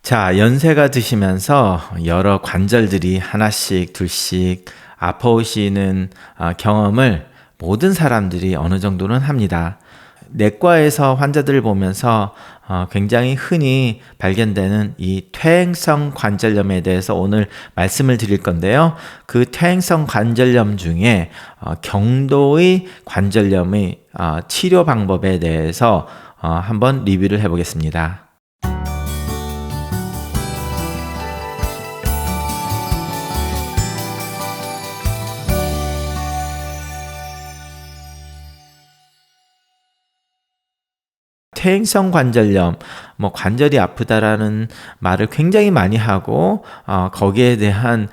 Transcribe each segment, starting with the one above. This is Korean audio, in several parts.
자, 연세가 드시면서 여러 관절들이 하나씩 둘씩 아파오시는 경험을 모든 사람들이 어느 정도는 합니다. 내과에서 환자들을 보면서 굉장히 흔히 발견되는 이 퇴행성 관절염에 대해서 오늘 말씀을 드릴 건데요. 그 퇴행성 관절염 중에 경도의 관절염의 치료 방법에 대해서 한번 리뷰를 해보겠습니다. 퇴행성 관절염, 관절이 아프다라는 말을 굉장히 많이 하고 거기에 대한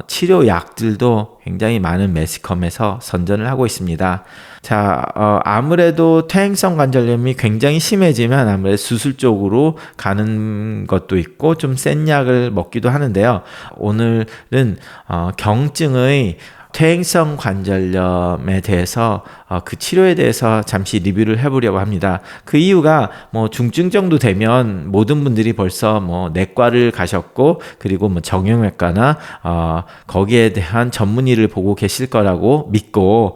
치료약들도 굉장히 많은 매스컴에서 선전을 하고 있습니다. 자, 아무래도 퇴행성 관절염이 굉장히 심해지면 아무래도 수술 쪽으로 가는 것도 있고 좀 센 약을 먹기도 하는데요. 오늘은 경증의 퇴행성 관절염에 대해서 그 치료에 대해서 잠시 리뷰를 해보려고 합니다. 그 이유가 중증 정도 되면 모든 분들이 벌써 내과를 가셨고 그리고 정형외과나 거기에 대한 전문의를 보고 계실 거라고 믿고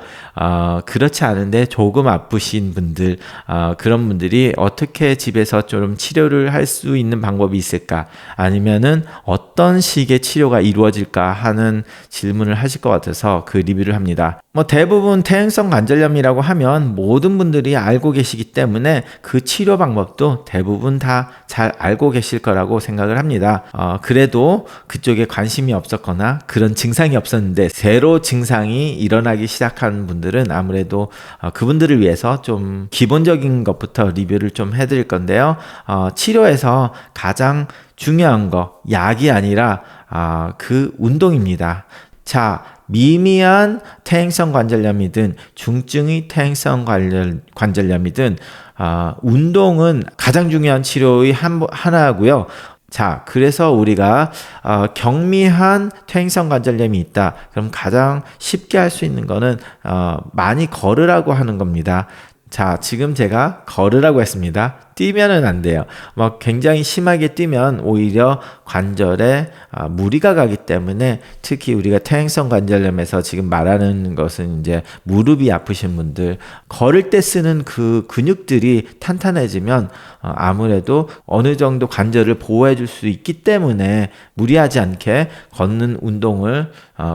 그렇지 않은데 조금 아프신 분들 그런 분들이 어떻게 집에서 좀 치료를 할 수 있는 방법이 있을까 아니면은 어떤 식의 치료가 이루어질까 하는 질문을 하실 것 같아서 그 리뷰를 합니다. 대부분 퇴행성 관절염이라고 하면 모든 분들이 알고 계시기 때문에 그 치료 방법도 대부분 다 잘 알고 계실 거라고 생각을 합니다. 그래도 그쪽에 관심이 없었거나 그런 증상이 없었는데 새로 증상이 일어나기 시작한 분들은 아무래도 그분들을 위해서 좀 기본적인 것부터 리뷰를 좀 해드릴 건데요. 치료에서 가장 중요한 거 약이 아니라 그 운동입니다. 자, 미미한 퇴행성 관절염이든 중증의 퇴행성 관절염이든 운동은 가장 중요한 치료의 하나고요. 자, 그래서 우리가 경미한 퇴행성 관절염이 있다. 그럼 가장 쉽게 할 수 있는 거는 많이 걸으라고 하는 겁니다. 자, 지금 제가 걸으라고 했습니다. 뛰면은 안 돼요. 굉장히 심하게 뛰면 오히려 관절에 무리가 가기 때문에 특히 우리가 퇴행성 관절염에서 지금 말하는 것은 이제 무릎이 아프신 분들 걸을 때 쓰는 그 근육들이 탄탄해지면 아무래도 어느 정도 관절을 보호해 줄 수 있기 때문에 무리하지 않게 걷는 운동을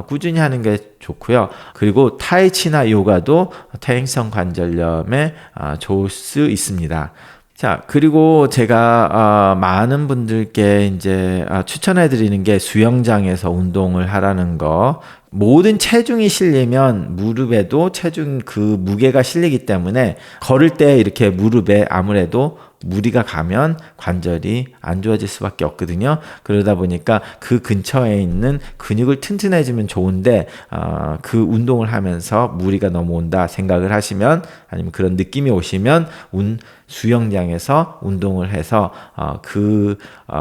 꾸준히 하는 게 좋고요. 그리고 타이치나 요가도 퇴행성 관절염에 좋을 수 있습니다. 자, 그리고 제가 많은 분들께 이제 추천해 드리는 게 수영장에서 운동을 하라는 거. 모든 체중이 실리면 무릎에도 체중 그 무게가 실리기 때문에 걸을 때 이렇게 무릎에 아무래도 무리가 가면 관절이 안 좋아질 수밖에 없거든요. 그러다 보니까 그 근처에 있는 근육을 튼튼해지면 좋은데 그 운동을 하면서 무리가 넘어온다 생각을 하시면 아니면 그런 느낌이 오시면 수영장에서 운동을 해서 그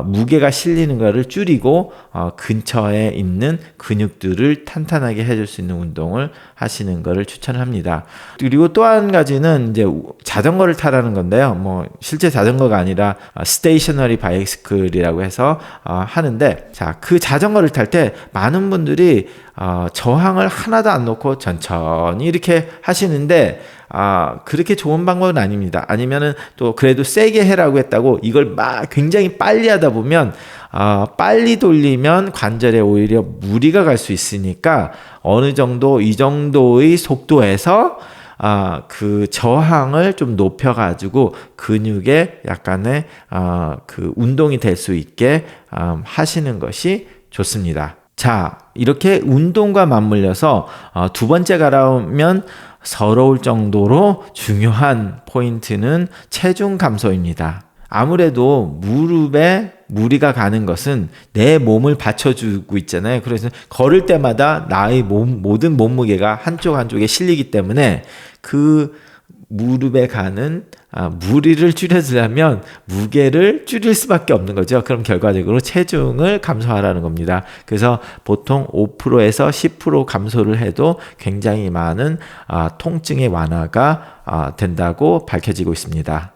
무게가 실리는 것을 줄이고 근처에 있는 근육들을 탄탄하게 해줄 수 있는 운동을 하시는 것을 추천을 합니다. 그리고 또 한 가지는 이제 자전거를 타라는 건데요. 실제 자전거가 아니라 스테이셔너리 바이스클이라고 해서 하는데 자, 그 자전거를 탈 때 많은 분들이 저항을 하나도 안 놓고 천천히 이렇게 하시는데 그렇게 좋은 방법은 아닙니다. 아니면은 또 그래도 세게 해라고 했다고 이걸 막 굉장히 빨리 하다 보면 빨리 돌리면 관절에 오히려 무리가 갈 수 있으니까 어느 정도 이 정도의 속도에서 그 저항을 좀 높여가지고 근육에 약간의 그 운동이 될 수 있게 하시는 것이 좋습니다. 자, 이렇게 운동과 맞물려서 두 번째 가라면 서러울 정도로 중요한 포인트는 체중 감소입니다. 아무래도 무릎에 무리가 가는 것은 내 몸을 받쳐주고 있잖아요. 그래서 걸을 때마다 나의 모든 몸무게가 한쪽에 실리기 때문에 그 무릎에 가는 무리를 줄여주려면 무게를 줄일 수밖에 없는 거죠. 그럼 결과적으로 체중을 감소하라는 겁니다. 그래서 보통 5%에서 10% 감소를 해도 굉장히 많은 통증의 완화가 된다고 밝혀지고 있습니다.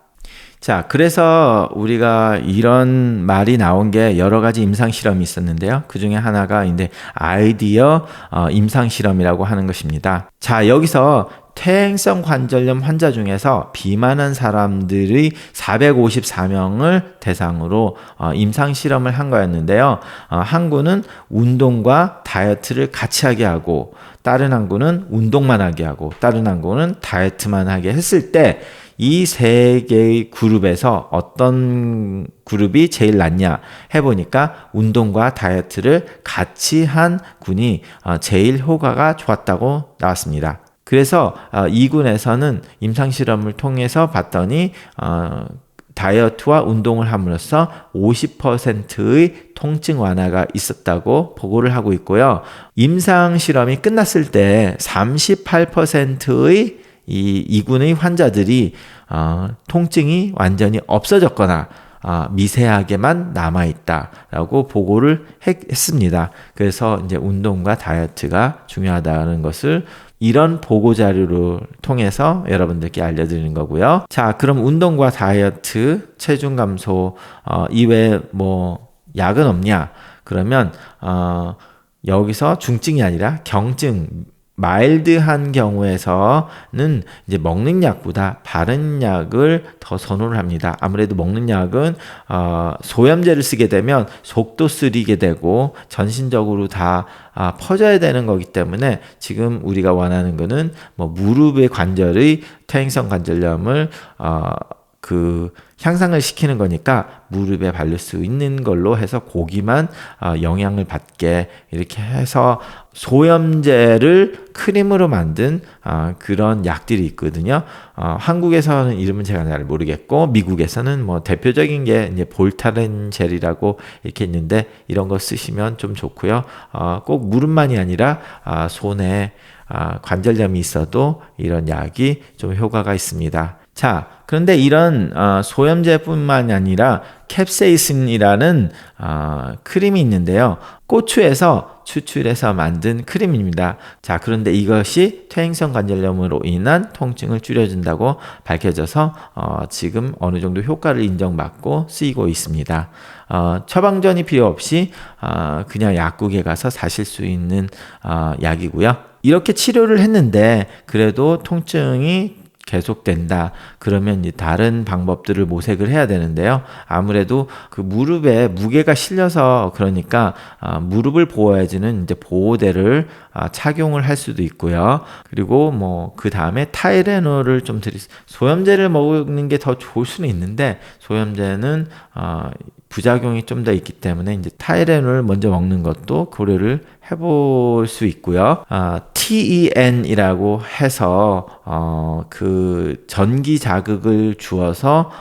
자, 그래서 우리가 이런 말이 나온 게 여러 가지 임상 실험이 있었는데요. 그 중에 하나가 이제 아이디어 임상 실험이라고 하는 것입니다. 자, 여기서 퇴행성 관절염 환자 중에서 비만한 사람들의 454명을 대상으로 임상 실험을 한 거였는데요. 한 구는 운동과 다이어트를 같이 하게 하고, 다른 한 구는 운동만 하게 하고, 다른 한 구는 다이어트만 하게 했을 때 이 세 개의 그룹에서 어떤 그룹이 제일 낫냐 해보니까 운동과 다이어트를 같이 한 군이 제일 효과가 좋았다고 나왔습니다. 그래서 이 군에서는 임상실험을 통해서 봤더니 다이어트와 운동을 함으로써 50%의 통증 완화가 있었다고 보고를 하고 있고요. 임상실험이 끝났을 때 38%의 이군의 환자들이 통증이 완전히 없어졌거나 미세하게만 남아있다라고 보고를 했습니다. 그래서 이제 운동과 다이어트가 중요하다는 것을 이런 보고 자료를 통해서 여러분들께 알려드리는 거고요. 자, 그럼 운동과 다이어트, 체중 감소 이외에 뭐 약은 없냐? 그러면 여기서 중증이 아니라 경증, 마일드한 경우에서는 이제 먹는 약보다 바른 약을 더 선호를 합니다. 아무래도 먹는 약은 소염제를 쓰게 되면 속도 쓰리게 되고 전신적으로 다 퍼져야 되는 거기 때문에 지금 우리가 원하는 거는 뭐 무릎의 관절의 퇴행성 관절염을 향상을 시키는 거니까 무릎에 바를 수 있는 걸로 해서 고기만 영향을 받게 이렇게 해서 소염제를 크림으로 만든 그런 약들이 있거든요. 한국에서는 이름은 제가 잘 모르겠고 미국에서는 뭐 대표적인 게 이제 볼타렌 젤이라고 이렇게 있는데 이런 거 쓰시면 좀 좋고요. 꼭 무릎만이 아니라 손에 관절염이 있어도 이런 약이 좀 효과가 있습니다. 자, 그런데 이런 소염제뿐만 아니라 캡세이신이라는 크림이 있는데요. 고추에서 추출해서 만든 크림입니다. 자, 그런데 이것이 퇴행성 관절염으로 인한 통증을 줄여준다고 밝혀져서 지금 어느 정도 효과를 인정받고 쓰이고 있습니다. 처방전이 필요 없이 그냥 약국에 가서 사실 수 있는 약이고요. 이렇게 치료를 했는데 그래도 통증이 계속된다. 그러면 이제 다른 방법들을 모색을 해야 되는데요. 아무래도 그 무릎에 무게가 실려서 그러니까 무릎을 보호해주는 이제 보호대를 착용을 할 수도 있고요. 그리고 뭐 그 다음에 타이레놀을 좀 소염제를 먹는 게 더 좋을 수는 있는데 소염제는 부작용이 좀 더 있기 때문에 이제 타이레놀을 먼저 먹는 것도 고려를 해볼 수 있고요. TEN이라고 해서 그 전기 자극을 주어서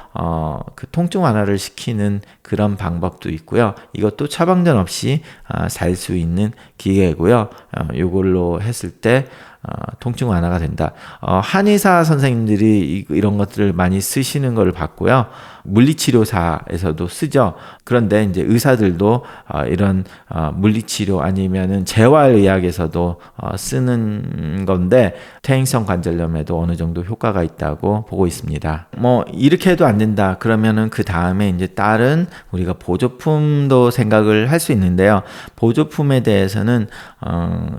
그 통증 완화를 시키는 그런 방법도 있고요. 이것도 처방전 없이 살 수 있는 기계고요. 이걸로 했을 때 통증 완화가 된다. 한의사 선생님들이 이런 것들을 많이 쓰시는 걸 봤고요. 물리치료사에서도 쓰죠. 그런데 이제 의사들도 이런 물리치료 아니면은 재활의학에서도 쓰는 건데 퇴행성 관절염에도 어느 정도 효과가 있다고 보고 있습니다. 뭐 이렇게 해도 안 된다. 그러면은 그 다음에 이제 다른 우리가 보조품도 생각을 할 수 있는데요. 보조품에 대해서는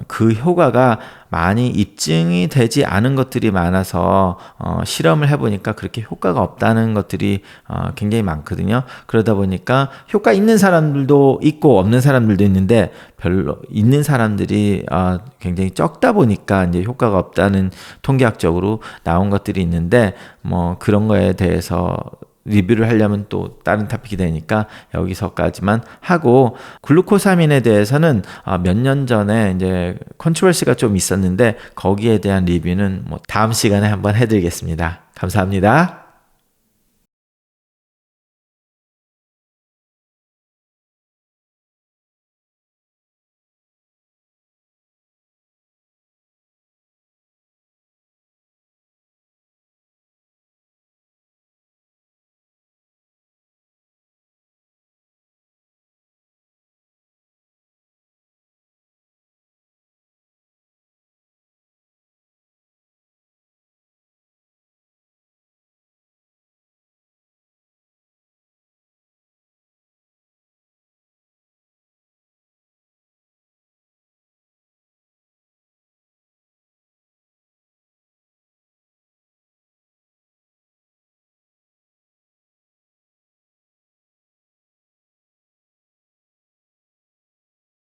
그 효과가 많이 입증이 되지 않은 것들이 많아서 실험을 해보니까 그렇게 효과가 없다는 것들이 굉장히 많거든요. 그러다 보니까 효과 있는 사람들도 있고 없는 사람들도 있는데 별로 있는 사람들이 굉장히 적다 보니까 이제 효과가 없다는 통계학적으로 나온 것들이 있는데 뭐 그런 거에 대해서 리뷰를 하려면 또 다른 토픽이 되니까 여기서까지만 하고 글루코사민에 대해서는 몇 년 전에 이제 컨트롤시가 좀 있었는데 거기에 대한 리뷰는 뭐 다음 시간에 한번 해드리겠습니다. 감사합니다.